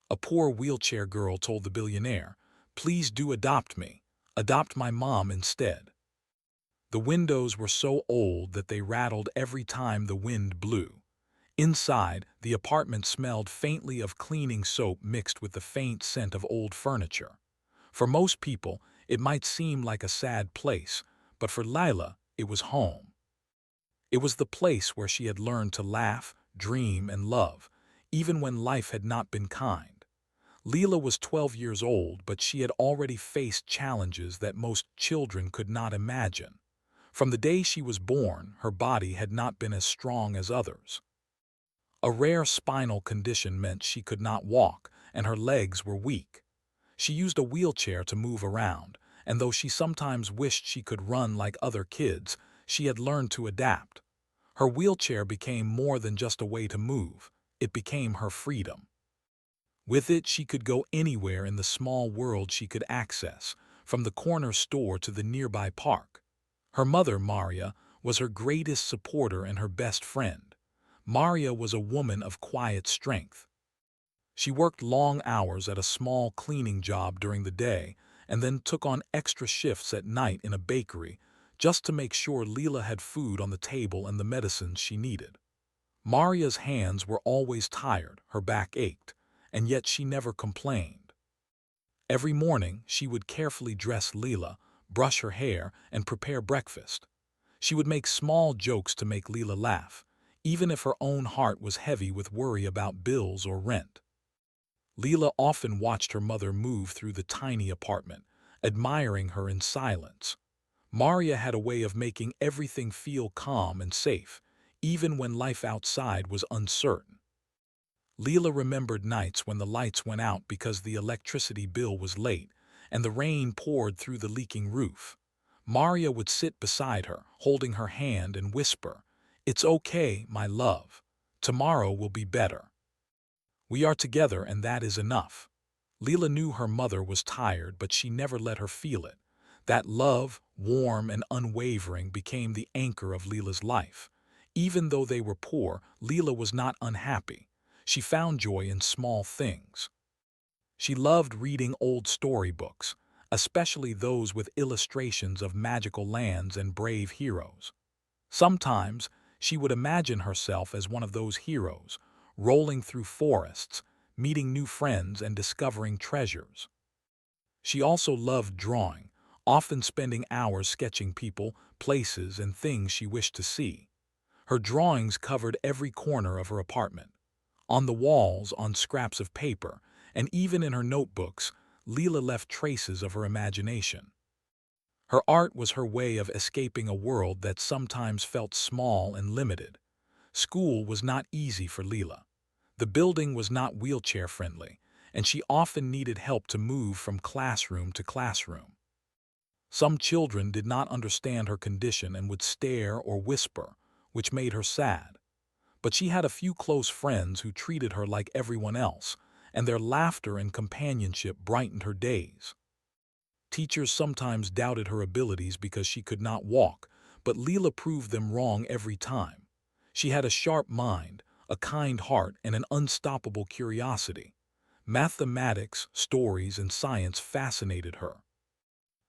A poor wheelchair girl told the billionaire, "Please do adopt me. Adopt my mom instead." The windows were so old that they rattled every time the wind blew. Inside, the apartment smelled faintly of cleaning soap mixed with the faint scent of old furniture. For most people, it might seem like a sad place, but for Lila, it was home. It was the place where she had learned to laugh, dream, and love, even when life had not been kind. Leela was 12 years old, but she had already faced challenges that most children could not imagine. From the day she was born, her body had not been as strong as others. A rare spinal condition meant she could not walk, and her legs were weak. She used a wheelchair to move around, and though she sometimes wished she could run like other kids, she had learned to adapt. Her wheelchair became more than just a way to move. It became her freedom. With it, she could go anywhere in the small world she could access, from the corner store to the nearby park. Her mother, Maria, was her greatest supporter and her best friend. Maria was a woman of quiet strength. She worked long hours at a small cleaning job during the day and then took on extra shifts at night in a bakery just to make sure Leela had food on the table and the medicines she needed. Maria's hands were always tired, her back ached, and yet she never complained. Every morning, she would carefully dress Leela, brush her hair, and prepare breakfast. She would make small jokes to make Leela laugh, even if her own heart was heavy with worry about bills or rent. Leela often watched her mother move through the tiny apartment, admiring her in silence. Maria had a way of making everything feel calm and safe, even when life outside was uncertain. Leela remembered nights when the lights went out because the electricity bill was late, and the rain poured through the leaking roof. Maria would sit beside her, holding her hand and whisper, "It's okay, my love. Tomorrow will be better. We are together and that is enough." Leela knew her mother was tired, but she never let her feel it. That love, warm and unwavering, became the anchor of Leela's life. Even though they were poor, Leela was not unhappy. She found joy in small things. She loved reading old storybooks, especially those with illustrations of magical lands and brave heroes. Sometimes, she would imagine herself as one of those heroes, rolling through forests, meeting new friends and discovering treasures. She also loved drawing, often spending hours sketching people, places, and things she wished to see. Her drawings covered every corner of her apartment. On the walls, on scraps of paper, and even in her notebooks, Leela left traces of her imagination. Her art was her way of escaping a world that sometimes felt small and limited. School was not easy for Leela. The building was not wheelchair-friendly, and she often needed help to move from classroom to classroom. Some children did not understand her condition and would stare or whisper, which made her sad. But she had a few close friends who treated her like everyone else, and their laughter and companionship brightened her days. Teachers sometimes doubted her abilities because she could not walk, but Leela proved them wrong every time. She had a sharp mind, a kind heart, and an unstoppable curiosity. Mathematics, stories, and science fascinated her.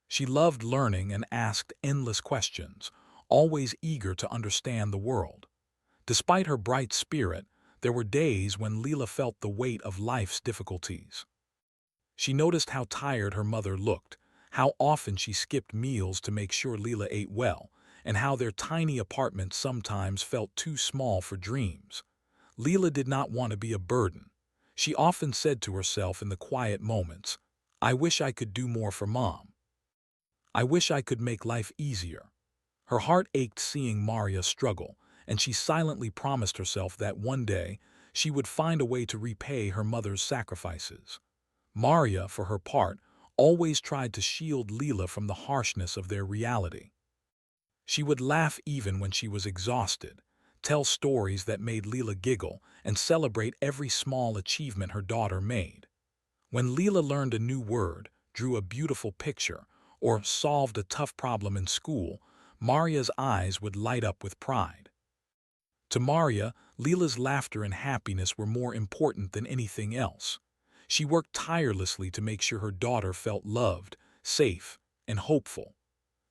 She loved learning and asked endless questions, always eager to understand the world. Despite her bright spirit, there were days when Leela felt the weight of life's difficulties. She noticed how tired her mother looked, how often she skipped meals to make sure Leela ate well, and how their tiny apartment sometimes felt too small for dreams. Leela did not want to be a burden. She often said to herself in the quiet moments, "I wish I could do more for Mom. I wish I could make life easier." Her heart ached seeing Maria struggle, and she silently promised herself that one day she would find a way to repay her mother's sacrifices. Maria, for her part, always tried to shield Leela from the harshness of their reality. She would laugh even when she was exhausted, tell stories that made Leela giggle, and celebrate every small achievement her daughter made. When Leela learned a new word, drew a beautiful picture, or solved a tough problem in school, Maria's eyes would light up with pride. To Maria, Leela's laughter and happiness were more important than anything else. She worked tirelessly to make sure her daughter felt loved, safe, and hopeful.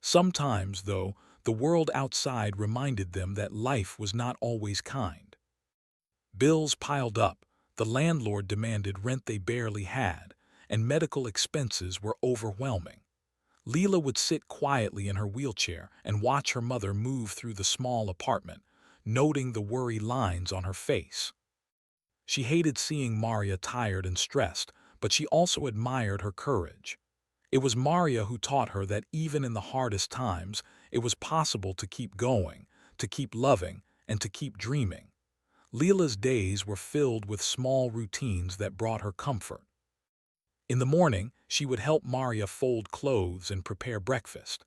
Sometimes, though, the world outside reminded them that life was not always kind. Bills piled up, the landlord demanded rent they barely had, and medical expenses were overwhelming. Leela would sit quietly in her wheelchair and watch her mother move through the small apartment, noting the worry lines on her face. She hated seeing Maria tired and stressed, but she also admired her courage. It was Maria who taught her that even in the hardest times, it was possible to keep going, to keep loving, and to keep dreaming. Leela's days were filled with small routines that brought her comfort. In the morning, she would help Maria fold clothes and prepare breakfast.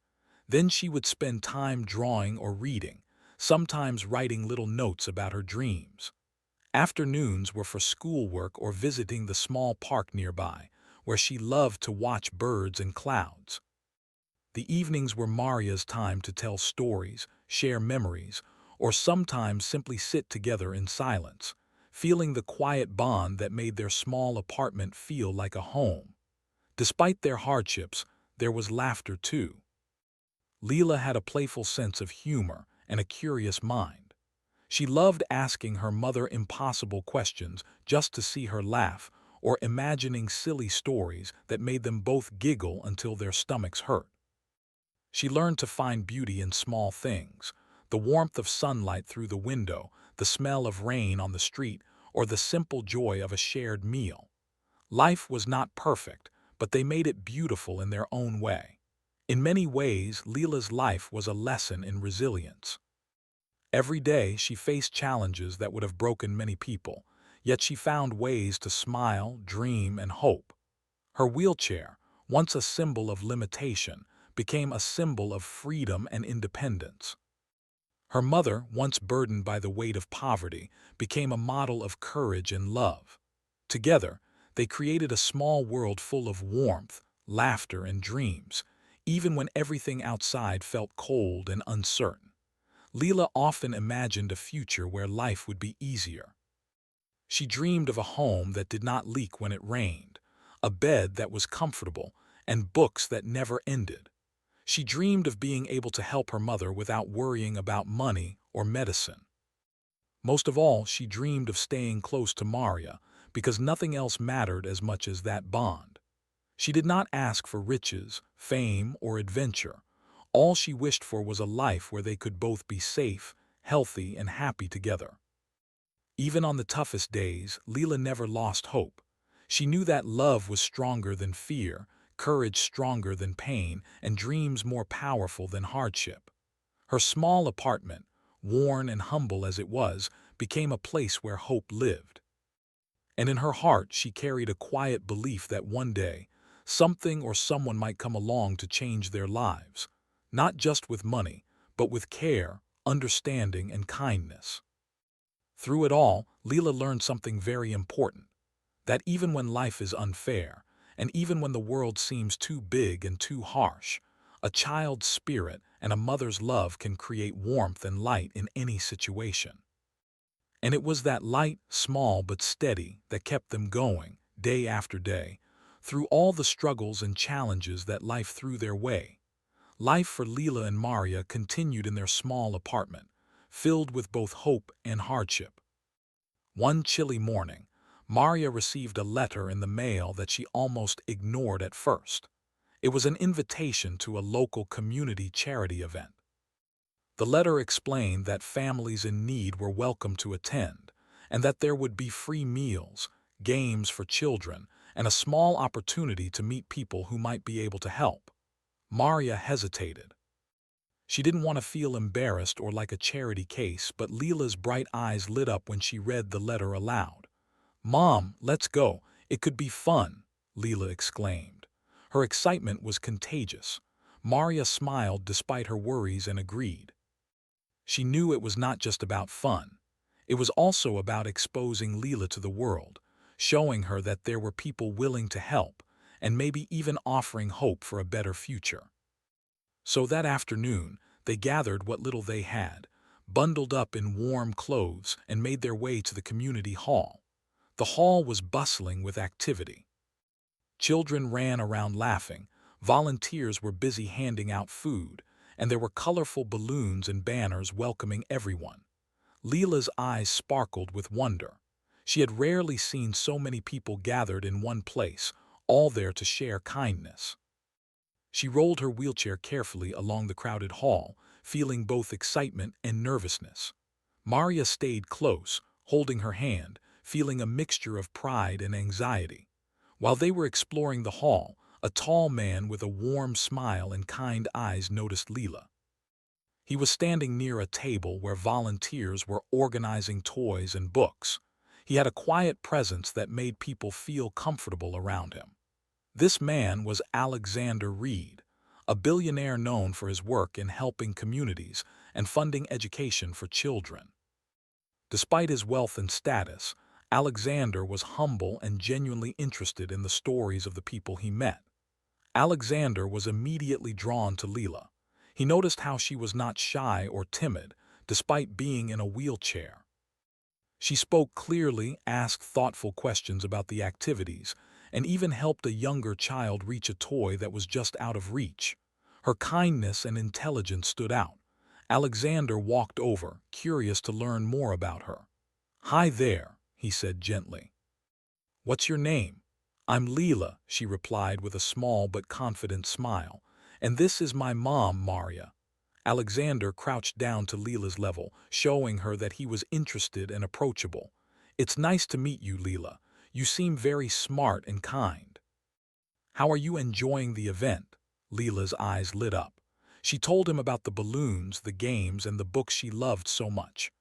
Then she would spend time drawing or reading, sometimes writing little notes about her dreams. Afternoons were for schoolwork or visiting the small park nearby, where she loved to watch birds and clouds. The evenings were Maria's time to tell stories, share memories, or sometimes simply sit together in silence, feeling the quiet bond that made their small apartment feel like a home. Despite their hardships, there was laughter too. Leela had a playful sense of humor and a curious mind. She loved asking her mother impossible questions just to see her laugh, or imagining silly stories that made them both giggle until their stomachs hurt. She learned to find beauty in small things, the warmth of sunlight through the window, the smell of rain on the street, or the simple joy of a shared meal. Life was not perfect, but they made it beautiful in their own way. In many ways, Leela's life was a lesson in resilience. Every day, she faced challenges that would have broken many people, yet she found ways to smile, dream, and hope. Her wheelchair, once a symbol of limitation, became a symbol of freedom and independence. Her mother, once burdened by the weight of poverty, became a model of courage and love. Together, they created a small world full of warmth, laughter, and dreams, even when everything outside felt cold and uncertain. Leela often imagined a future where life would be easier. She dreamed of a home that did not leak when it rained, a bed that was comfortable, and books that never ended. She dreamed of being able to help her mother without worrying about money or medicine. Most of all, she dreamed of staying close to Maria, because nothing else mattered as much as that bond. She did not ask for riches, fame, or adventure. All she wished for was a life where they could both be safe, healthy, and happy together. Even on the toughest days, Leela never lost hope. She knew that love was stronger than fear, courage stronger than pain, and dreams more powerful than hardship. Her small apartment, worn and humble as it was, became a place where hope lived. And in her heart she carried a quiet belief that one day, something or someone might come along to change their lives, not just with money, but with care, understanding, and kindness. Through it all, Leela learned something very important, that even when life is unfair, and even when the world seems too big and too harsh, a child's spirit and a mother's love can create warmth and light in any situation. And it was that light, small but steady, that kept them going, day after day, through all the struggles and challenges that life threw their way. Life for Leela and Maria continued in their small apartment, filled with both hope and hardship. One chilly morning, Maria received a letter in the mail that she almost ignored at first. It was an invitation to a local community charity event. The letter explained that families in need were welcome to attend, and that there would be free meals, games for children, and a small opportunity to meet people who might be able to help. Maria hesitated. She didn't want to feel embarrassed or like a charity case, but Leela's bright eyes lit up when she read the letter aloud. "Mom, let's go. It could be fun," Leela exclaimed. Her excitement was contagious. Maria smiled despite her worries and agreed. She knew it was not just about fun. It was also about exposing Leela to the world, showing her that there were people willing to help, and maybe even offering hope for a better future. So that afternoon, they gathered what little they had, bundled up in warm clothes, and made their way to the community hall. The hall was bustling with activity. Children ran around laughing, volunteers were busy handing out food, and there were colorful balloons and banners welcoming everyone. Leela's eyes sparkled with wonder. She had rarely seen so many people gathered in one place, all there to share kindness. She rolled her wheelchair carefully along the crowded hall, feeling both excitement and nervousness. Maria stayed close, holding her hand, feeling a mixture of pride and anxiety. While they were exploring the hall, a tall man with a warm smile and kind eyes noticed Leela. He was standing near a table where volunteers were organizing toys and books. He had a quiet presence that made people feel comfortable around him. This man was Alexander Reed, a billionaire known for his work in helping communities and funding education for children. Despite his wealth and status, Alexander was humble and genuinely interested in the stories of the people he met. Alexander was immediately drawn to Leela. He noticed how she was not shy or timid, despite being in a wheelchair. She spoke clearly, asked thoughtful questions about the activities, and even helped a younger child reach a toy that was just out of reach. Her kindness and intelligence stood out. Alexander walked over, curious to learn more about her. "Hi there," he said gently. "What's your name?" "I'm Leela," she replied with a small but confident smile. "And this is my mom, Maria." Alexander crouched down to Leela's level, showing her that he was interested and approachable. "It's nice to meet you, Leela. You seem very smart and kind." "How are you enjoying the event?" Leela's eyes lit up. She told him about the balloons, the games, and the books she loved so much.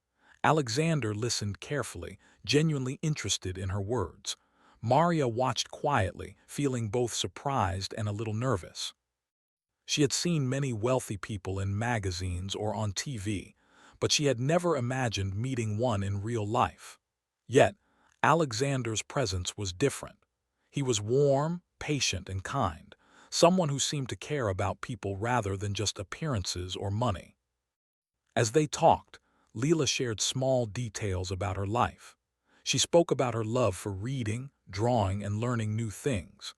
Alexander listened carefully, genuinely interested in her words. Maria watched quietly, feeling both surprised and a little nervous. She had seen many wealthy people in magazines or on TV, but she had never imagined meeting one in real life. Yet, Alexander's presence was different. He was warm, patient, and kind, someone who seemed to care about people rather than just appearances or money. As they talked, Leela shared small details about her life. She spoke about her love for reading, drawing, and learning new things.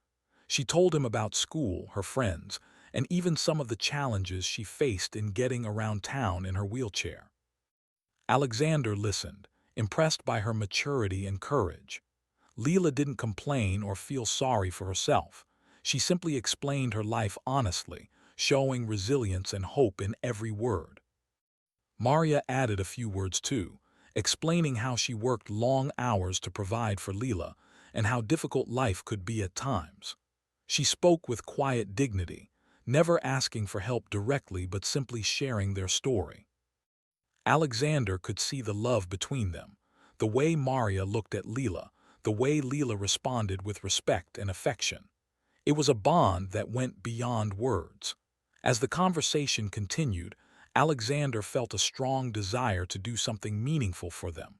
She told him about school, her friends, and even some of the challenges she faced in getting around town in her wheelchair. Alexander listened, impressed by her maturity and courage. Leela didn't complain or feel sorry for herself. She simply explained her life honestly, showing resilience and hope in every word. Maria added a few words too, explaining how she worked long hours to provide for Leela and how difficult life could be at times. She spoke with quiet dignity, never asking for help directly but simply sharing their story. Alexander could see the love between them, the way Maria looked at Leela, the way Leela responded with respect and affection. It was a bond that went beyond words. As the conversation continued, Alexander felt a strong desire to do something meaningful for them.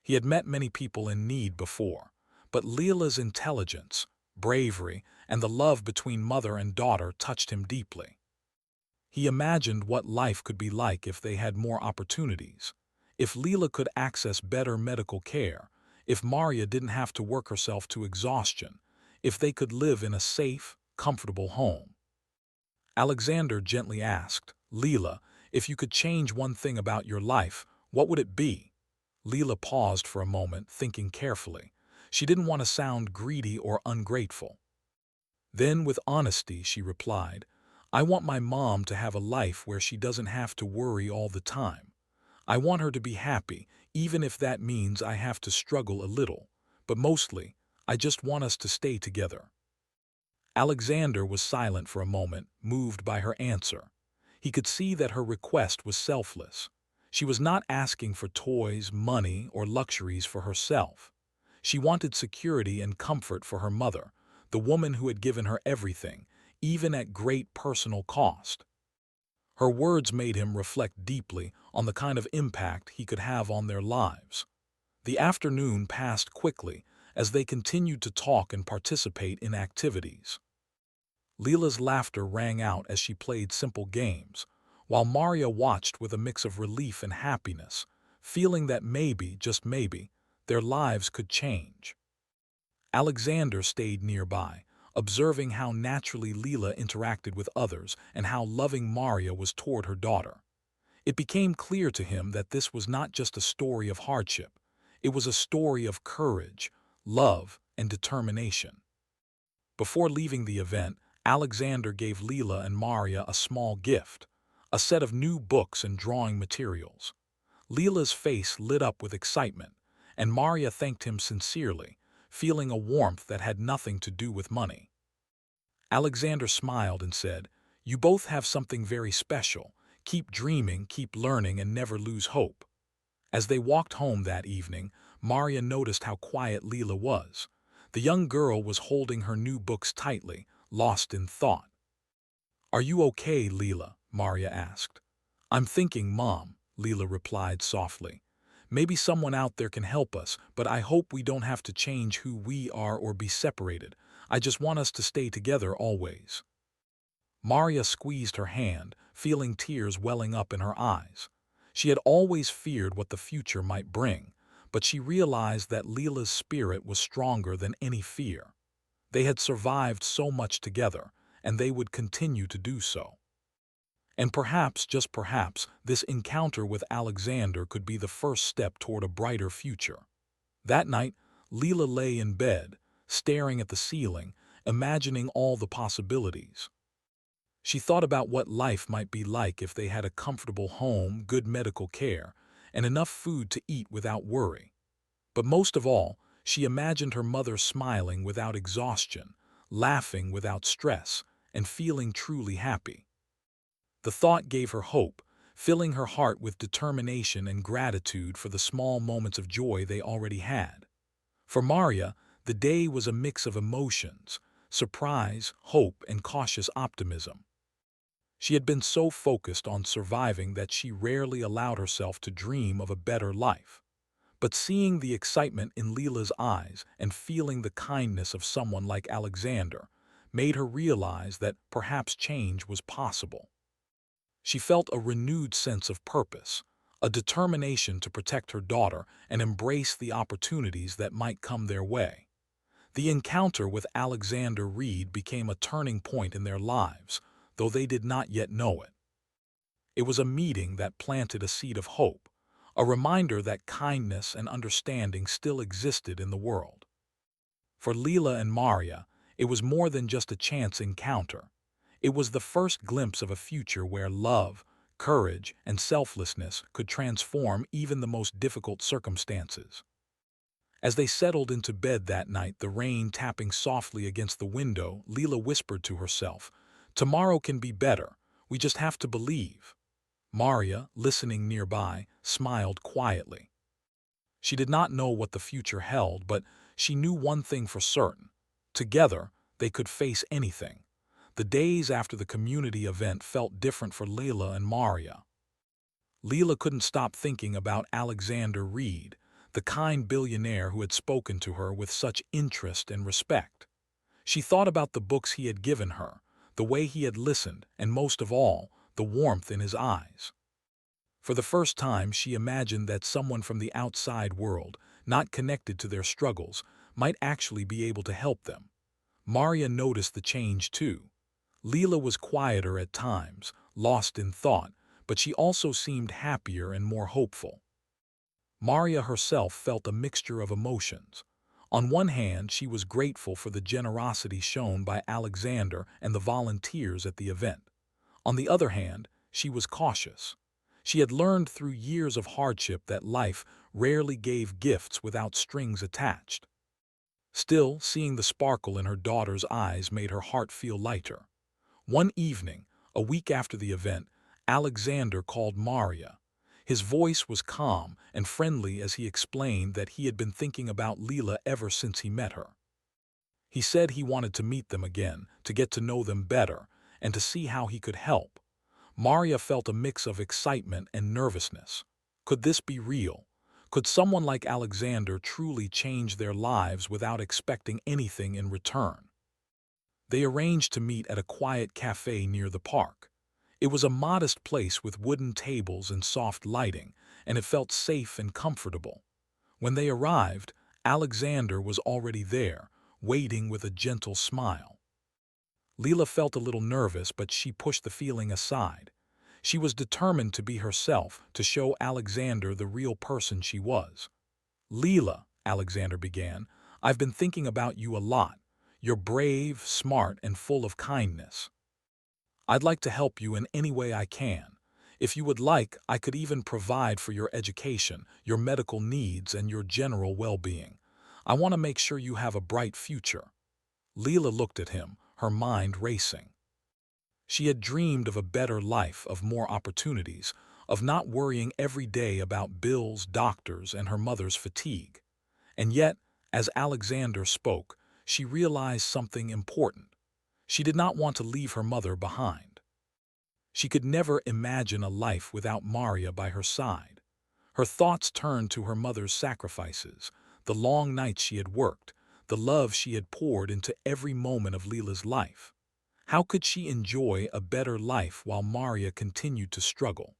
He had met many people in need before, but Leela's intelligence, bravery, and the love between mother and daughter touched him deeply. He imagined what life could be like if they had more opportunities, if Leela could access better medical care, if Maria didn't have to work herself to exhaustion, if they could live in a safe, comfortable home. Alexander gently asked, "Leela, if you could change one thing about your life, what would it be?" Leela paused for a moment, thinking carefully. She didn't want to sound greedy or ungrateful. Then, with honesty, she replied, "I want my mom to have a life where she doesn't have to worry all the time. I want her to be happy, even if that means I have to struggle a little. But mostly, I just want us to stay together." Alexander was silent for a moment, moved by her answer. He could see that her request was selfless. She was not asking for toys, money, or luxuries for herself. She wanted security and comfort for her mother, the woman who had given her everything, even at great personal cost. Her words made him reflect deeply on the kind of impact he could have on their lives. The afternoon passed quickly as they continued to talk and participate in activities. Leela's laughter rang out as she played simple games, while Maria watched with a mix of relief and happiness, feeling that maybe, just maybe, their lives could change. Alexander stayed nearby, observing how naturally Leela interacted with others and how loving Maria was toward her daughter. It became clear to him that this was not just a story of hardship. It was a story of courage, love, and determination. Before leaving the event, Alexander gave Leela and Maria a small gift, a set of new books and drawing materials. Leela's face lit up with excitement, and Maria thanked him sincerely, feeling a warmth that had nothing to do with money. Alexander smiled and said, "You both have something very special. Keep dreaming, keep learning, and never lose hope." As they walked home that evening, Maria noticed how quiet Leela was. The young girl was holding her new books tightly, lost in thought. "Are you okay, Leela?" Maria asked. "I'm thinking, Mom," Leela replied softly. "Maybe someone out there can help us, but I hope we don't have to change who we are or be separated. I just want us to stay together always." Maria squeezed her hand, feeling tears welling up in her eyes. She had always feared what the future might bring, but she realized that Leela's spirit was stronger than any fear. They had survived so much together, and they would continue to do so. And perhaps, just perhaps, this encounter with Alexander could be the first step toward a brighter future. That night, Leela lay in bed, staring at the ceiling, imagining all the possibilities. She thought about what life might be like if they had a comfortable home, good medical care, and enough food to eat without worry. But most of all, she imagined her mother smiling without exhaustion, laughing without stress, and feeling truly happy. The thought gave her hope, filling her heart with determination and gratitude for the small moments of joy they already had. For Maria, the day was a mix of emotions, surprise, hope, and cautious optimism. She had been so focused on surviving that she rarely allowed herself to dream of a better life. But seeing the excitement in Leela's eyes and feeling the kindness of someone like Alexander made her realize that perhaps change was possible. She felt a renewed sense of purpose, a determination to protect her daughter and embrace the opportunities that might come their way. The encounter with Alexander Reed became a turning point in their lives, though they did not yet know it. It was a meeting that planted a seed of hope, a reminder that kindness and understanding still existed in the world. For Leela and Maria, it was more than just a chance encounter. It was the first glimpse of a future where love, courage, and selflessness could transform even the most difficult circumstances. As they settled into bed that night, the rain tapping softly against the window, Leela whispered to herself, "Tomorrow can be better. We just have to believe." Maria, listening nearby, smiled quietly. She did not know what the future held, but she knew one thing for certain. Together, they could face anything. The days after the community event felt different for Leela and Maria. Leela couldn't stop thinking about Alexander Reed, the kind billionaire who had spoken to her with such interest and respect. She thought about the books he had given her, the way he had listened, and most of all, the warmth in his eyes. For the first time, she imagined that someone from the outside world, not connected to their struggles, might actually be able to help them. Maria noticed the change too. Leela was quieter at times, lost in thought, but she also seemed happier and more hopeful. Maria herself felt a mixture of emotions. On one hand, she was grateful for the generosity shown by Alexander and the volunteers at the event. On the other hand, she was cautious. She had learned through years of hardship that life rarely gave gifts without strings attached. Still, seeing the sparkle in her daughter's eyes made her heart feel lighter. One evening, a week after the event, Alexander called Maria. His voice was calm and friendly as he explained that he had been thinking about Leela ever since he met her. He said he wanted to meet them again, to get to know them better, and to see how he could help. Maria felt a mix of excitement and nervousness. Could this be real? Could someone like Alexander truly change their lives without expecting anything in return? They arranged to meet at a quiet cafe near the park. It was a modest place with wooden tables and soft lighting, and it felt safe and comfortable. When they arrived, Alexander was already there, waiting with a gentle smile. Leela felt a little nervous, but she pushed the feeling aside. She was determined to be herself, to show Alexander the real person she was. "Leela," Alexander began, "I've been thinking about you a lot. You're brave, smart, and full of kindness. I'd like to help you in any way I can. If you would like, I could even provide for your education, your medical needs, and your general well-being. I want to make sure you have a bright future." Leela looked at him, her mind racing. She had dreamed of a better life, of more opportunities, of not worrying every day about bills, doctors, and her mother's fatigue. And yet, as Alexander spoke, she realized something important. She did not want to leave her mother behind. She could never imagine a life without Maria by her side. Her thoughts turned to her mother's sacrifices, the long nights she had worked, the love she had poured into every moment of Leela's life. How could she enjoy a better life while Maria continued to struggle?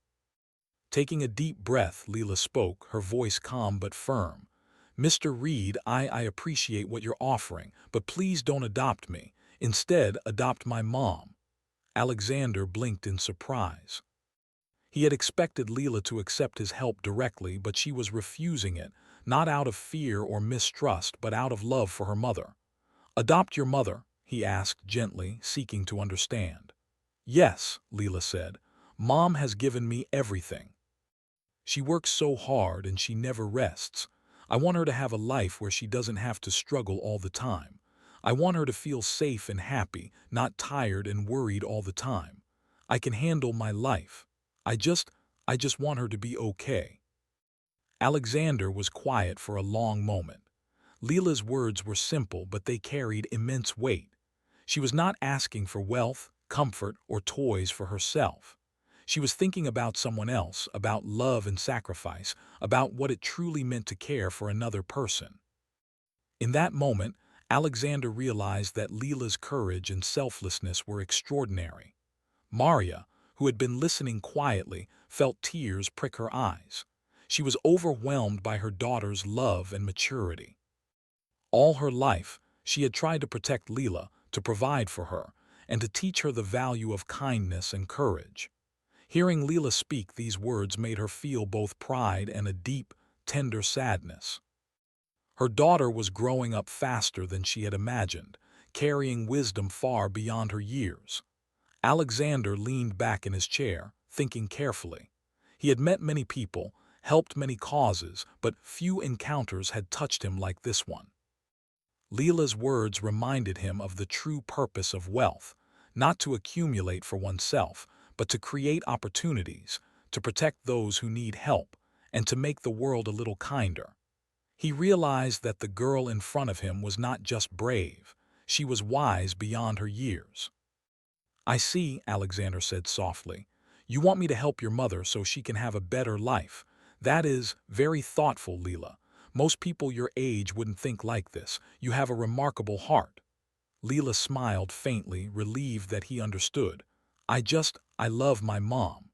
Taking a deep breath, Leela spoke, her voice calm but firm. "Mr. Reed, I appreciate what you're offering, but please don't adopt me. Instead, adopt my mom." Alexander blinked in surprise. He had expected Leela to accept his help directly, but she was refusing it, not out of fear or mistrust, but out of love for her mother. "Adopt your mother?" he asked gently, seeking to understand. "Yes," Leela said. "Mom has given me everything. She works so hard and she never rests. I want her to have a life where she doesn't have to struggle all the time. I want her to feel safe and happy, not tired and worried all the time. I can handle my life. I just want her to be okay." Alexander was quiet for a long moment. Leela's words were simple, but they carried immense weight. She was not asking for wealth, comfort, or toys for herself. She was thinking about someone else, about love and sacrifice, about what it truly meant to care for another person. In that moment, Alexander realized that Leela's courage and selflessness were extraordinary. Maria, who had been listening quietly, felt tears prick her eyes. She was overwhelmed by her daughter's love and maturity. All her life, she had tried to protect Leela, to provide for her, and to teach her the value of kindness and courage. Hearing Leela speak, these words made her feel both pride and a deep, tender sadness. Her daughter was growing up faster than she had imagined, carrying wisdom far beyond her years. Alexander leaned back in his chair, thinking carefully. He had met many people, helped many causes, but few encounters had touched him like this one. Leela's words reminded him of the true purpose of wealth, not to accumulate for oneself, but to create opportunities, to protect those who need help, and to make the world a little kinder. He realized that the girl in front of him was not just brave, she was wise beyond her years. "I see," Alexander said softly. "You want me to help your mother so she can have a better life. That is very thoughtful, Leela. Most people your age wouldn't think like this. You have a remarkable heart." Leela smiled faintly, relieved that he understood. I love my mom.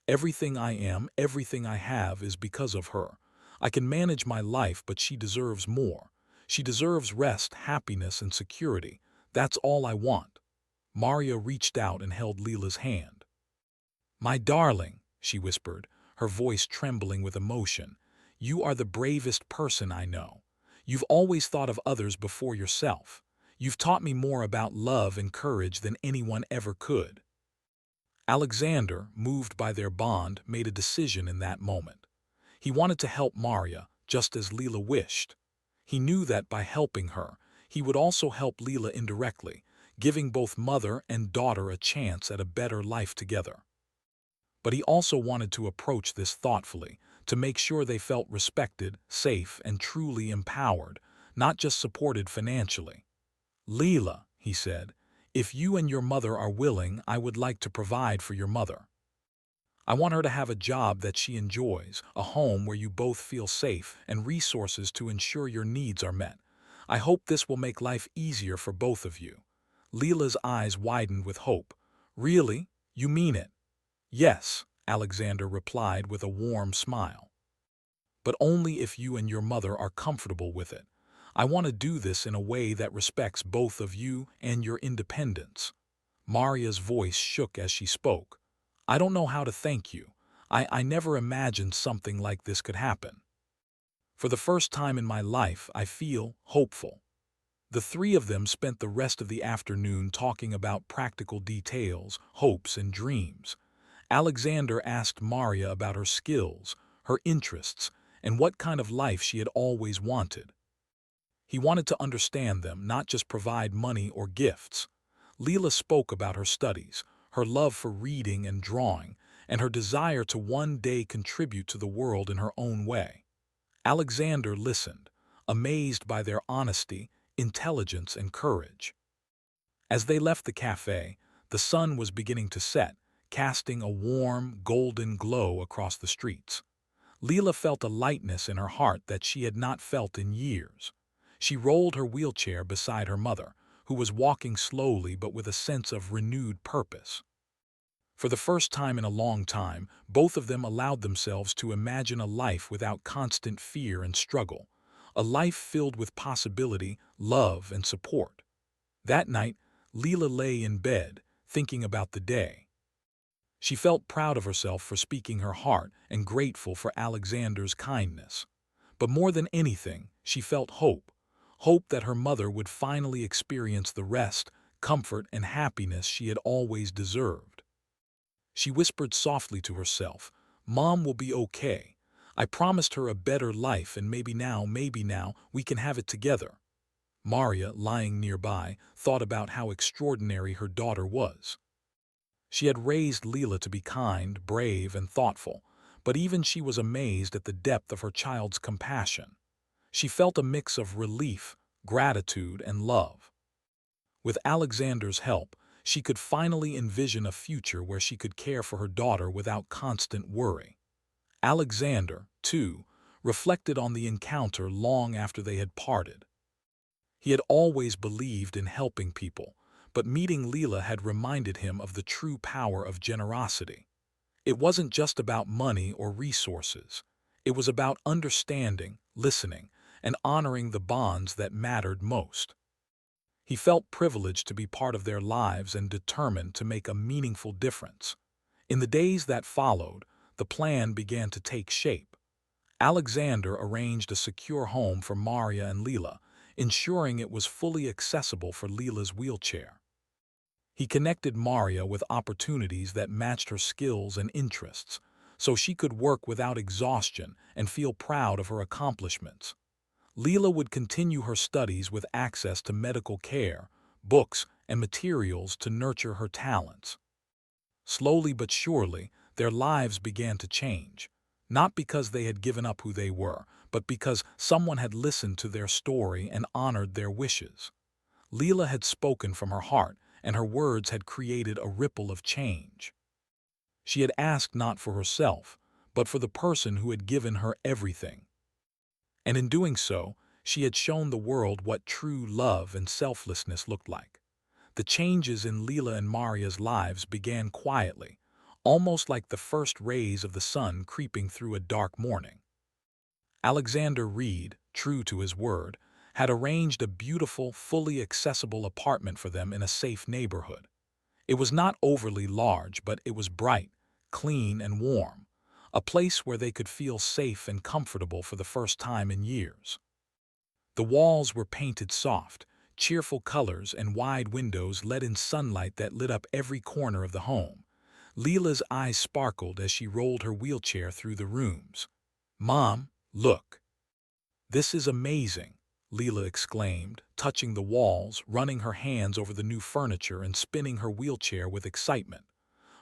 Everything I am, everything I have is because of her. I can manage my life, but she deserves more. She deserves rest, happiness, and security. That's all I want." Maria reached out and held Leela's hand. "My darling," she whispered, her voice trembling with emotion, "you are the bravest person I know. You've always thought of others before yourself. You've taught me more about love and courage than anyone ever could." Alexander, moved by their bond, made a decision in that moment. He wanted to help Maria, just as Leela wished. He knew that by helping her, he would also help Leela indirectly, giving both mother and daughter a chance at a better life together. But he also wanted to approach this thoughtfully, to make sure they felt respected, safe, and truly empowered, not just supported financially. "Leela," he said, "if you and your mother are willing, I would like to provide for your mother. I want her to have a job that she enjoys, a home where you both feel safe, and resources to ensure your needs are met. I hope this will make life easier for both of you." Leela's eyes widened with hope. "Really? You mean it?" "Yes," Alexander replied with a warm smile. "But only if you and your mother are comfortable with it. I want to do this in a way that respects both of you and your independence." Maria's voice shook as she spoke. "I don't know how to thank you. I never imagined something like this could happen. For the first time in my life, I feel hopeful." The three of them spent the rest of the afternoon talking about practical details, hopes, and dreams. Alexander asked Maria about her skills, her interests, and what kind of life she had always wanted. He wanted to understand them, not just provide money or gifts. Leela spoke about her studies, her love for reading and drawing, and her desire to one day contribute to the world in her own way. Alexander listened, amazed by their honesty, intelligence, and courage. As they left the cafe, the sun was beginning to set, casting a warm, golden glow across the streets. Leela felt a lightness in her heart that she had not felt in years. She rolled her wheelchair beside her mother, who was walking slowly but with a sense of renewed purpose. For the first time in a long time, both of them allowed themselves to imagine a life without constant fear and struggle, a life filled with possibility, love, and support. That night, Leela lay in bed, thinking about the day. She felt proud of herself for speaking her heart and grateful for Alexander's kindness. But more than anything, she felt hope. Hope that her mother would finally experience the rest, comfort, and happiness she had always deserved. She whispered softly to herself, "Mom will be okay. I promised her a better life, and maybe now, we can have it together." Maria, lying nearby, thought about how extraordinary her daughter was. She had raised Leela to be kind, brave, and thoughtful, but even she was amazed at the depth of her child's compassion. She felt a mix of relief, gratitude, and love. With Alexander's help, she could finally envision a future where she could care for her daughter without constant worry. Alexander, too, reflected on the encounter long after they had parted. He had always believed in helping people, but meeting Leela had reminded him of the true power of generosity. It wasn't just about money or resources. It was about understanding, listening, and honoring the bonds that mattered most. He felt privileged to be part of their lives and determined to make a meaningful difference. In the days that followed, the plan began to take shape. Alexander arranged a secure home for Maria and Leela, ensuring it was fully accessible for Leela's wheelchair. He connected Maria with opportunities that matched her skills and interests, so she could work without exhaustion and feel proud of her accomplishments. Leela would continue her studies with access to medical care, books, and materials to nurture her talents. Slowly but surely, their lives began to change, not because they had given up who they were, but because someone had listened to their story and honored their wishes. Leela had spoken from her heart, and her words had created a ripple of change. She had asked not for herself, but for the person who had given her everything. And in doing so, she had shown the world what true love and selflessness looked like. The changes in Leela and Maria's lives began quietly, almost like the first rays of the sun creeping through a dark morning. Alexander Reed, true to his word, had arranged a beautiful, fully accessible apartment for them in a safe neighborhood. It was not overly large, but it was bright, clean, and warm, a place where they could feel safe and comfortable for the first time in years. The walls were painted soft, cheerful colors, and wide windows let in sunlight that lit up every corner of the home. Leela's eyes sparkled as she rolled her wheelchair through the rooms. "Mom, look. This is amazing," Leela exclaimed, touching the walls, running her hands over the new furniture, and spinning her wheelchair with excitement.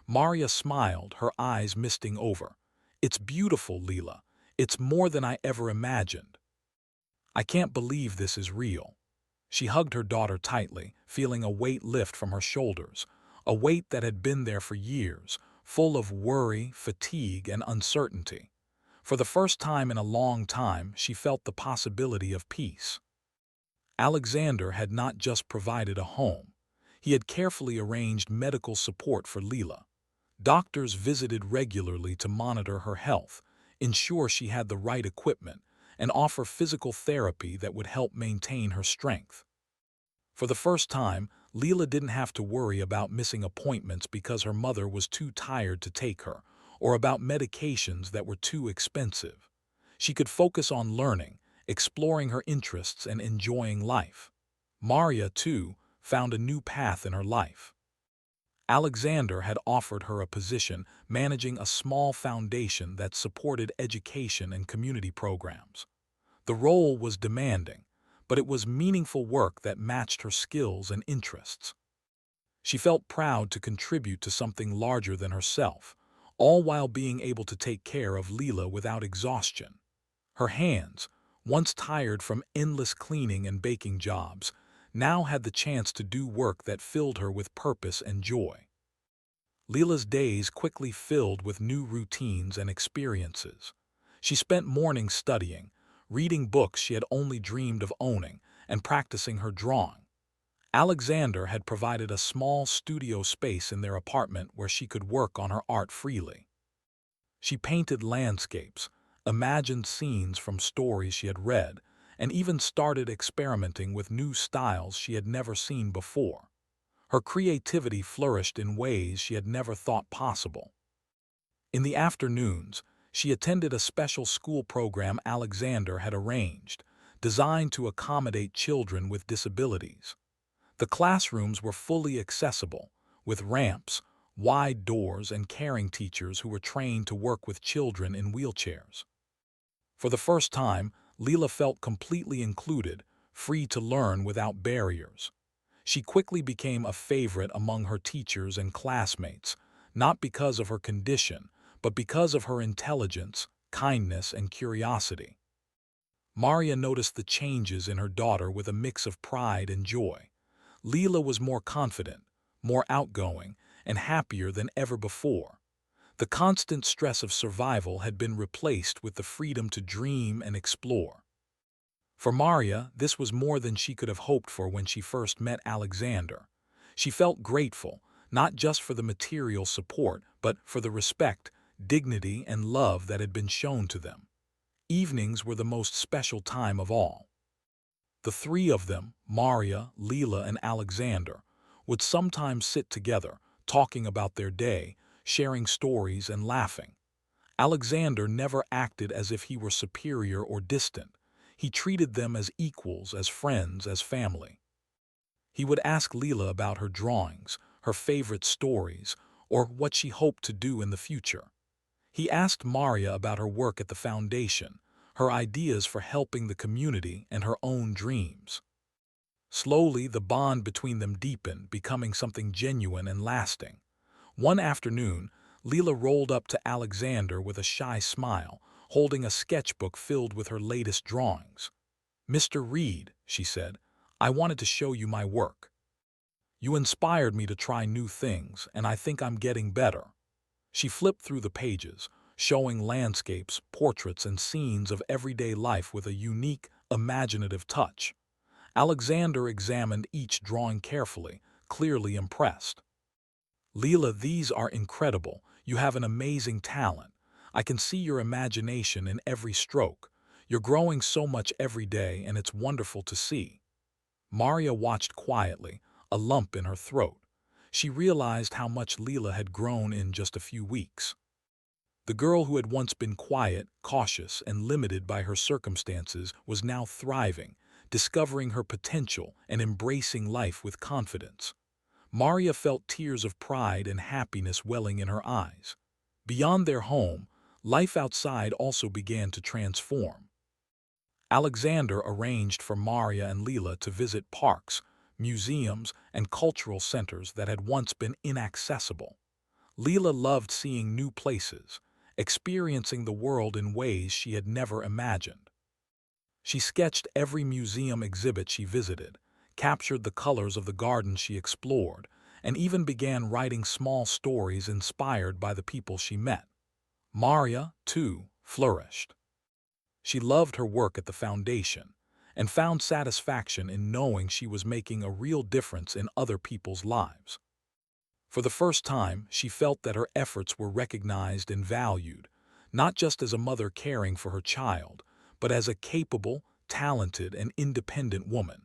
Maria smiled, her eyes misting over. "It's beautiful, Leela. It's more than I ever imagined. I can't believe this is real." She hugged her daughter tightly, feeling a weight lift from her shoulders, a weight that had been there for years, full of worry, fatigue, and uncertainty. For the first time in a long time, she felt the possibility of peace. Alexander had not just provided a home. He had carefully arranged medical support for Leela. Doctors visited regularly to monitor her health, ensure she had the right equipment, and offer physical therapy that would help maintain her strength. For the first time, Leela didn't have to worry about missing appointments because her mother was too tired to take her, or about medications that were too expensive. She could focus on learning, exploring her interests, and enjoying life. Maria, too, found a new path in her life. Alexander had offered her a position managing a small foundation that supported education and community programs. The role was demanding, but it was meaningful work that matched her skills and interests. She felt proud to contribute to something larger than herself, all while being able to take care of Leela without exhaustion. Her hands, once tired from endless cleaning and baking jobs, now had the chance to do work that filled her with purpose and joy. Leela's days quickly filled with new routines and experiences. She spent mornings studying, reading books she had only dreamed of owning, and practicing her drawing. Alexander had provided a small studio space in their apartment where she could work on her art freely. She painted landscapes, imagined scenes from stories she had read, and even started experimenting with new styles she had never seen before. Her creativity flourished in ways she had never thought possible. In the afternoons, she attended a special school program Alexander had arranged, designed to accommodate children with disabilities. The classrooms were fully accessible, with ramps, wide doors, and caring teachers who were trained to work with children in wheelchairs. For the first time, Leela felt completely included, free to learn without barriers. She quickly became a favorite among her teachers and classmates, not because of her condition, but because of her intelligence, kindness, and curiosity. Maria noticed the changes in her daughter with a mix of pride and joy. Leela was more confident, more outgoing, and happier than ever before. The constant stress of survival had been replaced with the freedom to dream and explore. For Maria, this was more than she could have hoped for when she first met Alexander. She felt grateful, not just for the material support, but for the respect, dignity, and love that had been shown to them. Evenings were the most special time of all. The three of them, Maria, Leela, and Alexander, would sometimes sit together, talking about their day, sharing stories, and laughing. Alexander never acted as if he were superior or distant. He treated them as equals, as friends, as family. He would ask Leela about her drawings, her favorite stories, or what she hoped to do in the future. He asked Maria about her work at the foundation, her ideas for helping the community, and her own dreams. Slowly, the bond between them deepened, becoming something genuine and lasting. One afternoon, Leela rolled up to Alexander with a shy smile, holding a sketchbook filled with her latest drawings. "Mr. Reed," she said, "I wanted to show you my work. You inspired me to try new things, and I think I'm getting better." She flipped through the pages, showing landscapes, portraits, and scenes of everyday life with a unique, imaginative touch. Alexander examined each drawing carefully, clearly impressed. "Leela, these are incredible. You have an amazing talent. I can see your imagination in every stroke. You're growing so much every day, and it's wonderful to see." Maria watched quietly, a lump in her throat. She realized how much Leela had grown in just a few weeks. The girl who had once been quiet, cautious, and limited by her circumstances was now thriving, discovering her potential and embracing life with confidence. Maria felt tears of pride and happiness welling in her eyes. Beyond their home, life outside also began to transform. Alexander arranged for Maria and Leela to visit parks, museums, and cultural centers that had once been inaccessible. Leela loved seeing new places, experiencing the world in ways she had never imagined. She sketched every museum exhibit she visited, captured the colors of the gardens she explored, and even began writing small stories inspired by the people she met. Maria, too, flourished. She loved her work at the foundation and found satisfaction in knowing she was making a real difference in other people's lives. For the first time, she felt that her efforts were recognized and valued, not just as a mother caring for her child, but as a capable, talented, and independent woman.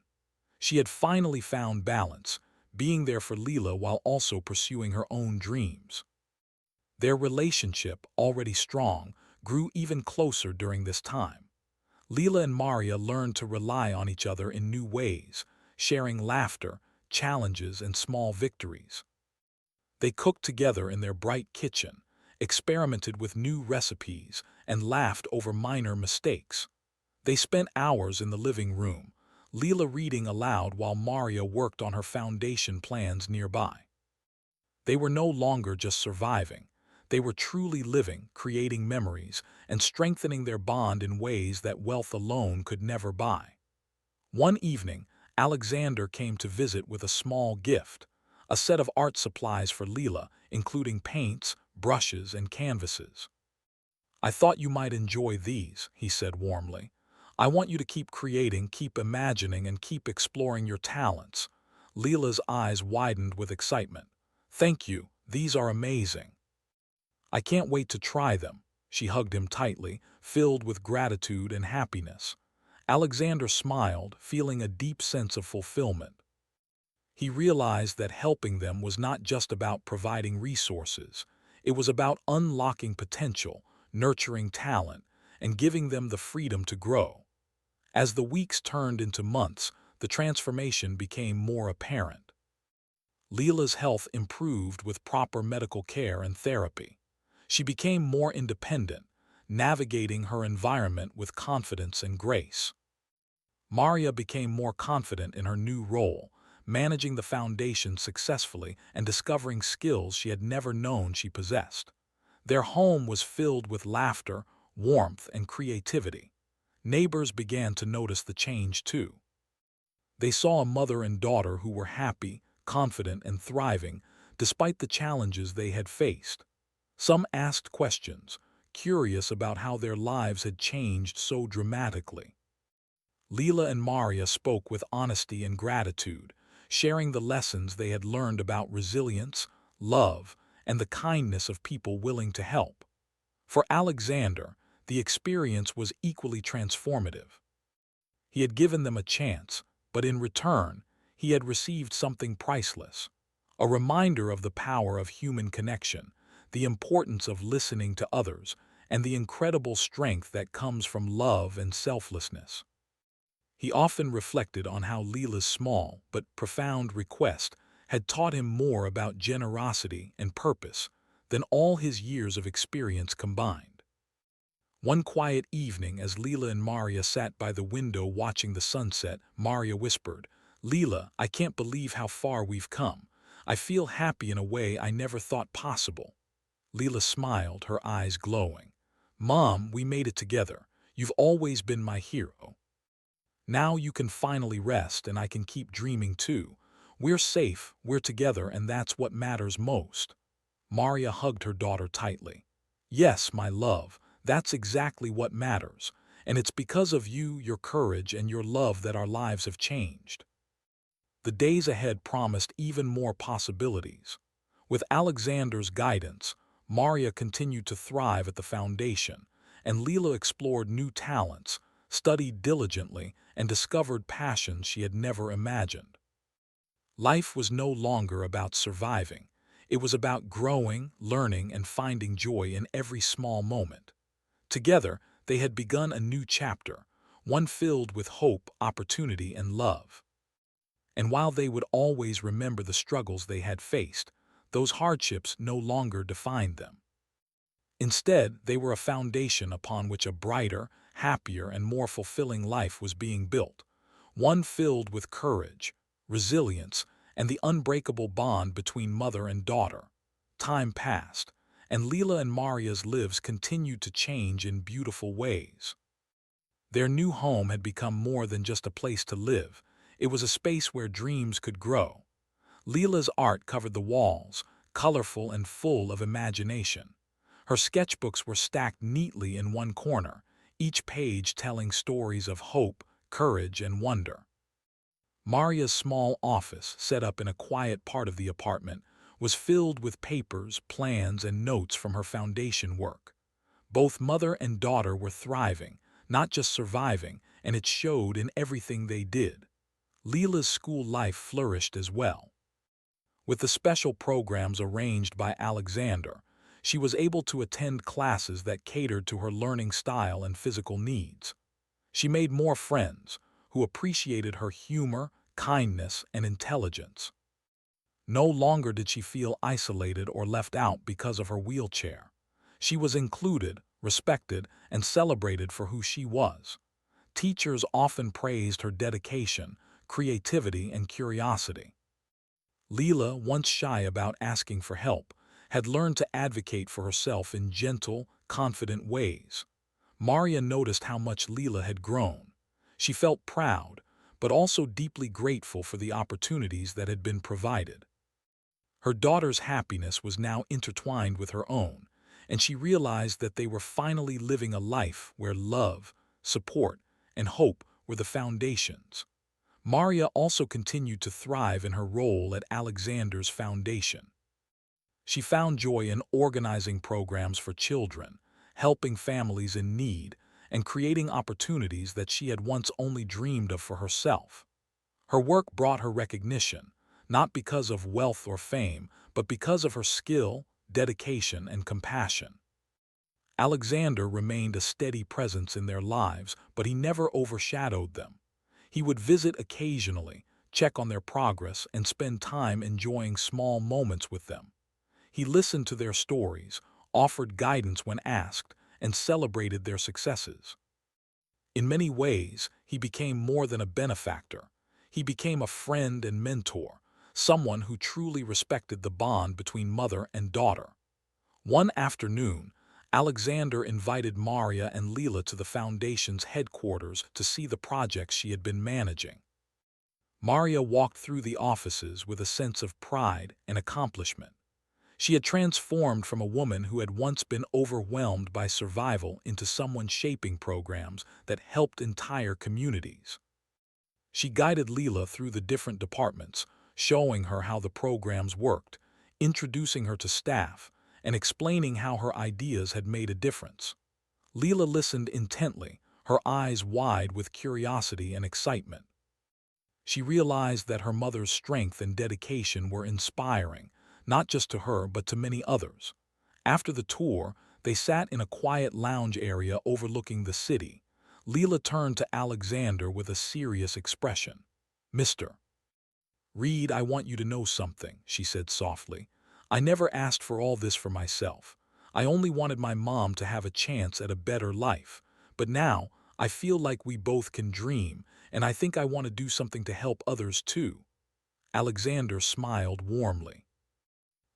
She had finally found balance, being there for Leela while also pursuing her own dreams. Their relationship, already strong, grew even closer during this time. Leela and Maria learned to rely on each other in new ways, sharing laughter, challenges, and small victories. They cooked together in their bright kitchen, experimented with new recipes, and laughed over minor mistakes. They spent hours in the living room, Leela reading aloud while Maria worked on her foundation plans nearby. They were no longer just surviving. They were truly living, creating memories, and strengthening their bond in ways that wealth alone could never buy. One evening, Alexander came to visit with a small gift, a set of art supplies for Leela, including paints, brushes, and canvases. "I thought you might enjoy these," he said warmly. "I want you to keep creating, keep imagining, and keep exploring your talents." Leela's eyes widened with excitement. "Thank you, these are amazing. I can't wait to try them." She hugged him tightly, filled with gratitude and happiness. Alexander smiled, feeling a deep sense of fulfillment. He realized that helping them was not just about providing resources. It was about unlocking potential, nurturing talent, and giving them the freedom to grow. As the weeks turned into months, the transformation became more apparent. Leela's health improved with proper medical care and therapy. She became more independent, navigating her environment with confidence and grace. Maria became more confident in her new role, managing the foundation successfully and discovering skills she had never known she possessed. Their home was filled with laughter, warmth, and creativity. Neighbors began to notice the change too. They saw a mother and daughter who were happy, confident, and thriving, despite the challenges they had faced. Some asked questions, curious about how their lives had changed so dramatically. Leela and Maria spoke with honesty and gratitude, sharing the lessons they had learned about resilience, love, and the kindness of people willing to help. For Alexander, the experience was equally transformative. He had given them a chance, but in return, he had received something priceless. A reminder of the power of human connection, the importance of listening to others, and the incredible strength that comes from love and selflessness. He often reflected on how Leela's small but profound request had taught him more about generosity and purpose than all his years of experience combined. One quiet evening, as Leela and Maria sat by the window watching the sunset, Maria whispered, "Leela, I can't believe how far we've come. I feel happy in a way I never thought possible." Leela smiled, her eyes glowing. "Mom, we made it together. You've always been my hero. Now you can finally rest and I can keep dreaming too. We're safe, we're together, and that's what matters most." Maria hugged her daughter tightly. "Yes, my love, that's exactly what matters. And it's because of you, your courage, and your love that our lives have changed." The days ahead promised even more possibilities. With Alexander's guidance, Maria continued to thrive at the foundation, and Leela explored new talents, studied diligently, and discovered passions she had never imagined. Life was no longer about surviving. It was about growing, learning, and finding joy in every small moment. Together, they had begun a new chapter, one filled with hope, opportunity, and love. And while they would always remember the struggles they had faced, those hardships no longer defined them. Instead, they were a foundation upon which a brighter, happier, and more fulfilling life was being built, one filled with courage, resilience, and the unbreakable bond between mother and daughter. Time passed, and Leela and Maria's lives continued to change in beautiful ways. Their new home had become more than just a place to live. It was a space where dreams could grow. Leela's art covered the walls, colorful and full of imagination. Her sketchbooks were stacked neatly in one corner, each page telling stories of hope, courage, and wonder. Maria's small office, set up in a quiet part of the apartment, was filled with papers, plans, and notes from her foundation work. Both mother and daughter were thriving, not just surviving, and it showed in everything they did. Leela's school life flourished as well. With the special programs arranged by Alexander, she was able to attend classes that catered to her learning style and physical needs. She made more friends, who appreciated her humor, kindness, and intelligence. No longer did she feel isolated or left out because of her wheelchair. She was included, respected, and celebrated for who she was. Teachers often praised her dedication, creativity, and curiosity. Leela, once shy about asking for help, had learned to advocate for herself in gentle, confident ways. Maria noticed how much Leela had grown. She felt proud, but also deeply grateful for the opportunities that had been provided. Her daughter's happiness was now intertwined with her own, and she realized that they were finally living a life where love, support, and hope were the foundations. Maria also continued to thrive in her role at Alexander's foundation. She found joy in organizing programs for children, helping families in need, and creating opportunities that she had once only dreamed of for herself. Her work brought her recognition, not because of wealth or fame, but because of her skill, dedication, and compassion. Alexander remained a steady presence in their lives, but he never overshadowed them. He would visit occasionally, check on their progress, and spend time enjoying small moments with them. He listened to their stories, offered guidance when asked, and celebrated their successes. In many ways, he became more than a benefactor. He became a friend and mentor, someone who truly respected the bond between mother and daughter. One afternoon, Alexander invited Maria and Leela to the foundation's headquarters to see the projects she had been managing. Maria walked through the offices with a sense of pride and accomplishment. She had transformed from a woman who had once been overwhelmed by survival into someone shaping programs that helped entire communities. She guided Leela through the different departments, showing her how the programs worked, introducing her to staff, and explaining how her ideas had made a difference. Leela listened intently, her eyes wide with curiosity and excitement. She realized that her mother's strength and dedication were inspiring, not just to her but to many others. After the tour, they sat in a quiet lounge area overlooking the city. Leela turned to Alexander with a serious expression. "Mr. Reed, I want you to know something," she said softly. "I never asked for all this for myself. I only wanted my mom to have a chance at a better life. But now, I feel like we both can dream, and I think I want to do something to help others too." Alexander smiled warmly.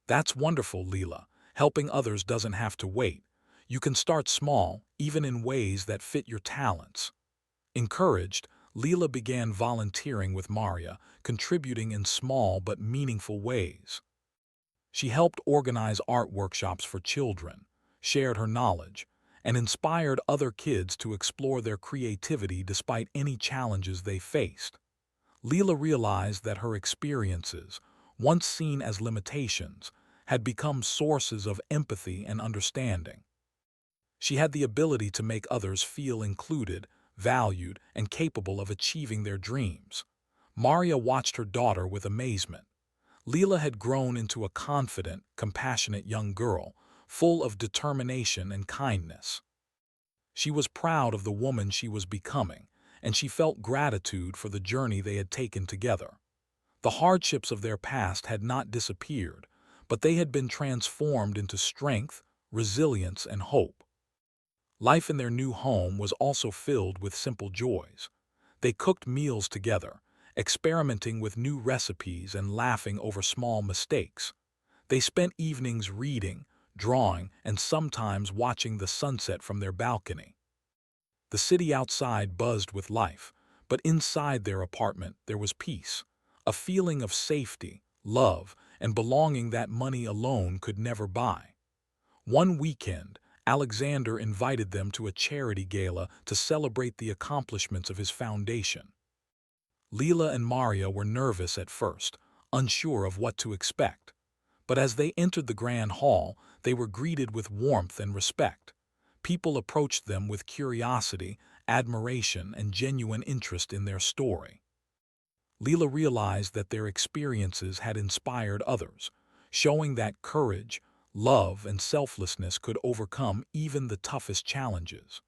"That's wonderful, Leela. Helping others doesn't have to wait. You can start small, even in ways that fit your talents." Encouraged, Leela began volunteering with Maria, contributing in small but meaningful ways. She helped organize art workshops for children, shared her knowledge, and inspired other kids to explore their creativity despite any challenges they faced. Leela realized that her experiences, once seen as limitations, had become sources of empathy and understanding. She had the ability to make others feel included, valued, and capable of achieving their dreams. Maria watched her daughter with amazement. Leela had grown into a confident, compassionate young girl, full of determination and kindness. She was proud of the woman she was becoming, and she felt gratitude for the journey they had taken together. The hardships of their past had not disappeared, but they had been transformed into strength, resilience, and hope. Life in their new home was also filled with simple joys. They cooked meals together, experimenting with new recipes and laughing over small mistakes. They spent evenings reading, drawing, and sometimes watching the sunset from their balcony. The city outside buzzed with life, but inside their apartment there was peace, a feeling of safety, love, and belonging that money alone could never buy. One weekend, Alexander invited them to a charity gala to celebrate the accomplishments of his foundation. Leela and Maria were nervous at first, unsure of what to expect. But as they entered the grand hall, they were greeted with warmth and respect. People approached them with curiosity, admiration, and genuine interest in their story. Leela realized that their experiences had inspired others, showing that courage, love, and selflessness could overcome even the toughest challenges.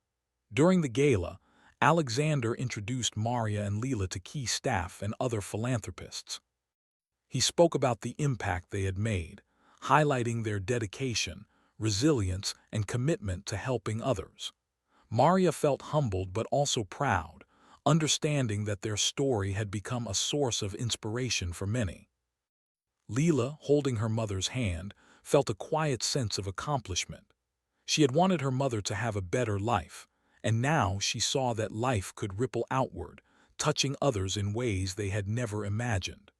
During the gala, Alexander introduced Maria and Leela to key staff and other philanthropists. He spoke about the impact they had made, highlighting their dedication, resilience, and commitment to helping others. Maria felt humbled but also proud, understanding that their story had become a source of inspiration for many. Leela, holding her mother's hand, felt a quiet sense of accomplishment. She had wanted her mother to have a better life, and now she saw that life could ripple outward, touching others in ways they had never imagined.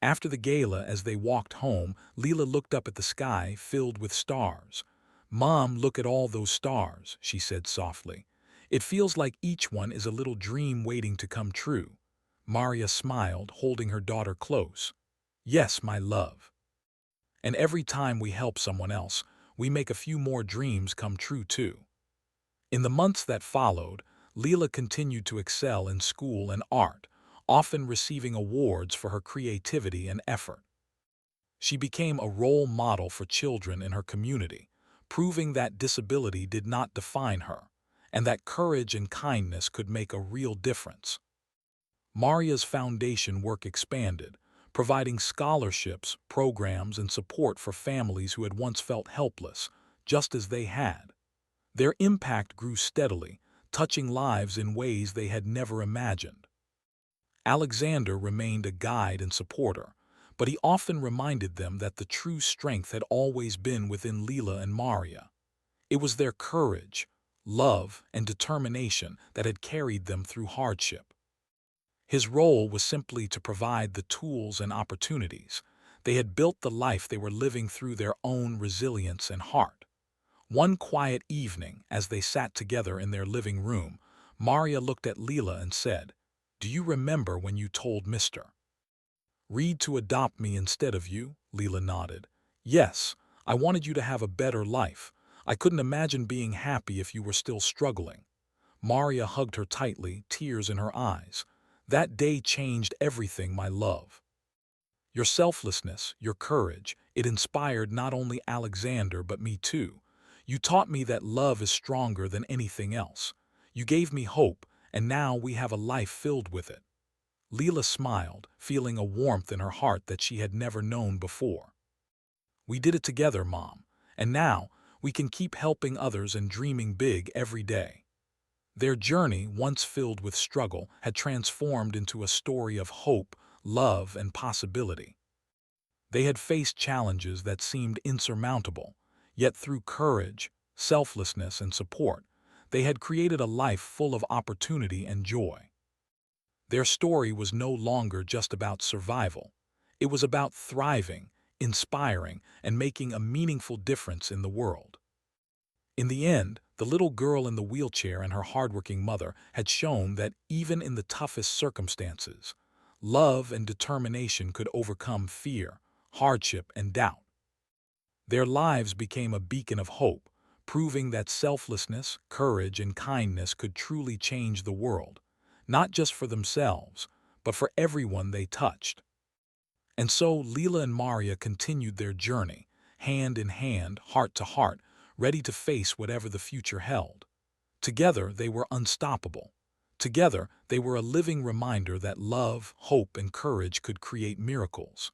After the gala, as they walked home, Leela looked up at the sky filled with stars. "Mom, look at all those stars," she said softly. "It feels like each one is a little dream waiting to come true." Maria smiled, holding her daughter close. "Yes, my love. And every time we help someone else, we make a few more dreams come true too." In the months that followed, Leela continued to excel in school and art, often receiving awards for her creativity and effort. She became a role model for children in her community, proving that disability did not define her, and that courage and kindness could make a real difference. Maria's foundation work expanded, providing scholarships, programs, and support for families who had once felt helpless, just as they had. Their impact grew steadily, touching lives in ways they had never imagined. Alexander remained a guide and supporter, but he often reminded them that the true strength had always been within Leela and Maria. It was their courage, love, and determination that had carried them through hardship. His role was simply to provide the tools and opportunities. They had built the life they were living through their own resilience and heart. One quiet evening, as they sat together in their living room, Maria looked at Leela and said, "Do you remember when you told Mr. Reed to adopt me instead of you?" Leela nodded. "Yes, I wanted you to have a better life. I couldn't imagine being happy if you were still struggling." Maria hugged her tightly, tears in her eyes. "That day changed everything, my love. Your selflessness, your courage, it inspired not only Alexander but me too. You taught me that love is stronger than anything else. You gave me hope, and now we have a life filled with it." Leela smiled, feeling a warmth in her heart that she had never known before. "We did it together, Mom, and now we can keep helping others and dreaming big every day." Their journey, once filled with struggle, had transformed into a story of hope, love, and possibility. They had faced challenges that seemed insurmountable, yet through courage, selflessness, and support, they had created a life full of opportunity and joy. Their story was no longer just about survival. It was about thriving, inspiring, and making a meaningful difference in the world. In the end, the little girl in the wheelchair and her hardworking mother had shown that even in the toughest circumstances, love and determination could overcome fear, hardship, and doubt. Their lives became a beacon of hope, proving that selflessness, courage, and kindness could truly change the world, not just for themselves, but for everyone they touched. And so Leela and Maria continued their journey, hand in hand, heart to heart, ready to face whatever the future held. Together they were unstoppable. Together they were a living reminder that love, hope, and courage could create miracles.